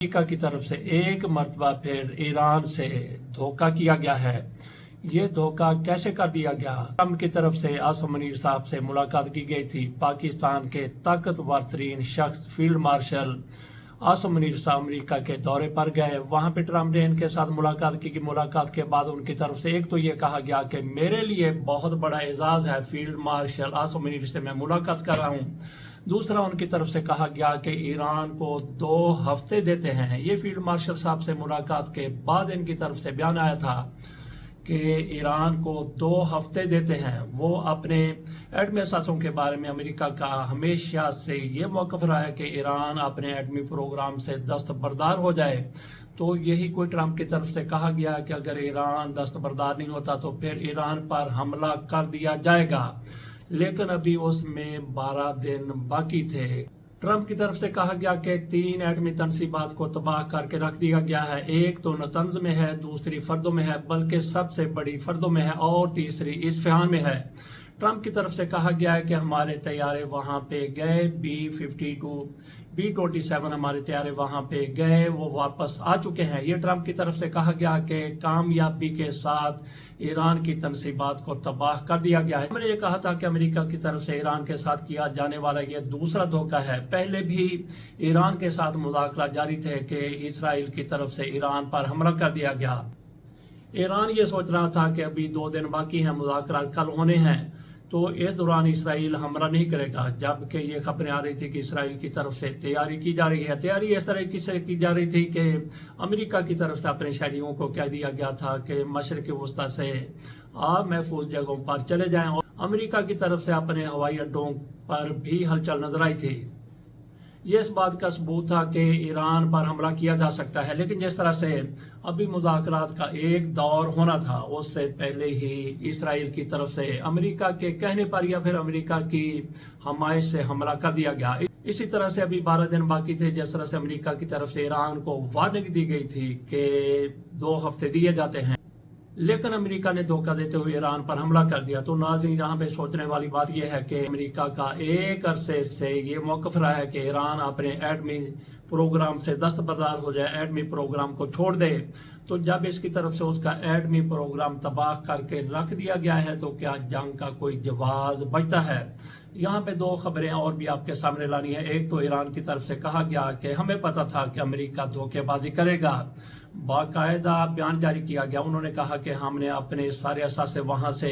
America की तरफ से एक मरतबा फिर ईरान से धोखा किया गया है। ये धोखा कैसे कर दिया गया? ट्रम्प की तरफ से आसिम मुनीर साहब से मुलाकात की गई थी। पाकिस्तान के ताकतवर तरीन शख्स फील्ड मार्शल आसिम मुनीर साहब अमेरिका के दौरे पर गए। वहां पे ट्रम्प ने इनके साथ मुलाकात की। मुलाकात के बाद उनकी तरफ से एक तो ये कहा गया कि मेरे लिए बहुत बड़ा एजाज है, फील्ड मार्शल आसिम मुनीर से मैं मुलाकात कर रहा हूँ। दूसरा, उनकी तरफ से कहा गया कि ईरान को 2 हफ्ते देते हैं। ये फील्ड मार्शल साहब से मुलाकात के बाद इनकी तरफ से बयान आया था कि ईरान को 2 हफ्ते देते हैं। वो अपने एटमी असासों के बारे में अमेरिका का हमेशा से ये मौक़िफ़ रहा है कि ईरान अपने एटमी प्रोग्राम से दस्तबरदार हो जाए। तो यही कोई ट्रम्प की तरफ से कहा गया कि अगर ईरान दस्तबरदार नहीं होता तो फिर ईरान पर हमला कर दिया जाएगा। लेकिन अभी उसमें 12 दिन बाकी थे। ट्रम्प की तरफ से कहा गया कि 3 एटमी तनसीबात को तबाह करके रख दिया गया है। एक तो नतंज में है, दूसरी फर्दों में है, बल्कि सबसे बड़ी फर्दों में है, और तीसरी इस्फहान में है। ट्रम्प की तरफ से कहा गया है कि हमारे तैयारे वहां पे गए, B-52 B-27 हमारे तैयारे वहां पे गए, वो वापस आ चुके हैं। ये ट्रम्प की तरफ से कहा गया कि कामयाबी के साथ ईरान की तनसीबात को तबाह कर दिया गया है। मैंने ये कहा था कि अमेरिका की तरफ से ईरान के साथ किया जाने वाला ये दूसरा धोखा है। पहले भी ईरान के साथ मुज़ाकरा जारी थे कि इसराइल की तरफ से ईरान पर हमला कर दिया गया। ईरान ये सोच रहा था कि अभी 2 दिन बाकी हैं, मुज़ाकरा कल होने हैं, तो इस दौरान इसराइल हमला नहीं करेगा। जबकि ये खबरें आ रही थी कि इसराइल की तरफ से तैयारी की जा रही है। तैयारी इस तरह से की जा रही थी कि अमेरिका की तरफ से अपने शहरियों को कह दिया गया था कि मशरिक़ वस्ता से आप महफूज जगहों पर चले जाएं। और अमेरिका की तरफ से अपने हवाई अड्डों पर भी हलचल नजर आई थी। ये इस बात का सबूत था कि ईरान पर हमला किया जा सकता है। लेकिन जिस तरह से अभी मुज़ाकरात का एक दौर होना था, उससे पहले ही इसराइल की तरफ से अमेरिका के कहने पर या फिर अमेरिका की हमायत से हमला कर दिया गया। इसी तरह से अभी 12 दिन बाकी थे। जिस तरह से अमेरिका की तरफ से ईरान को वार्निंग दी गई थी कि 2 हफ्ते दिए जाते हैं, लेकिन अमेरिका ने धोखा देते हुए ईरान पर हमला कर दिया। तो नाज़रीन, यहाँ पे सोचने वाली बात यह है कि अमेरिका का एक अरसे से ये मौक़िफ़ रहा है कि ईरान अपने एटमी प्रोग्राम से दस्तबरदार हो जाए, एटमी प्रोग्राम को छोड़ दे। तो जब इसकी तरफ से उसका एटमी प्रोग्राम तबाह करके रख दिया गया है, तो क्या जंग का कोई जवाब बचता है? यहाँ पे 2 खबरें और भी आपके सामने लानी है। एक तो ईरान की तरफ से कहा गया कि हमें पता था कि अमेरिका धोखेबाजी करेगा, बाकायदा बयान जारी किया गया। उन्होंने कहा कि हमने अपने सारे असासे वहां से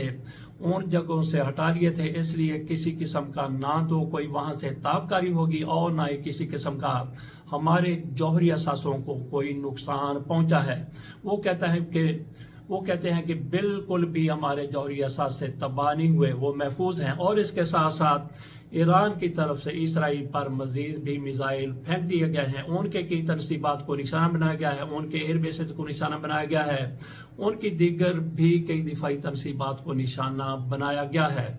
उन जगहों से हटा लिए थे, इसलिए किसी किस्म का ना तो कोई वहां से ताबकारी होगी और ना ही किसी किस्म का हमारे जौहरी असासों को कोई नुकसान पहुंचा है। वो कहते हैं कि बिल्कुल भी हमारे जौहरी असासे तबाह नहीं हुए, वो महफूज हैं। और इसके साथ साथ ईरान की तरफ से इसराइल पर मजीद भी मिसाइल फेंक दिए गए हैं। उनके की तनसीबात को निशाना बनाया गया है, उनके एयर बेसेस को निशाना बनाया गया है, उनकी दीगर भी कई दिफाई तनसीबात को निशाना बनाया गया है।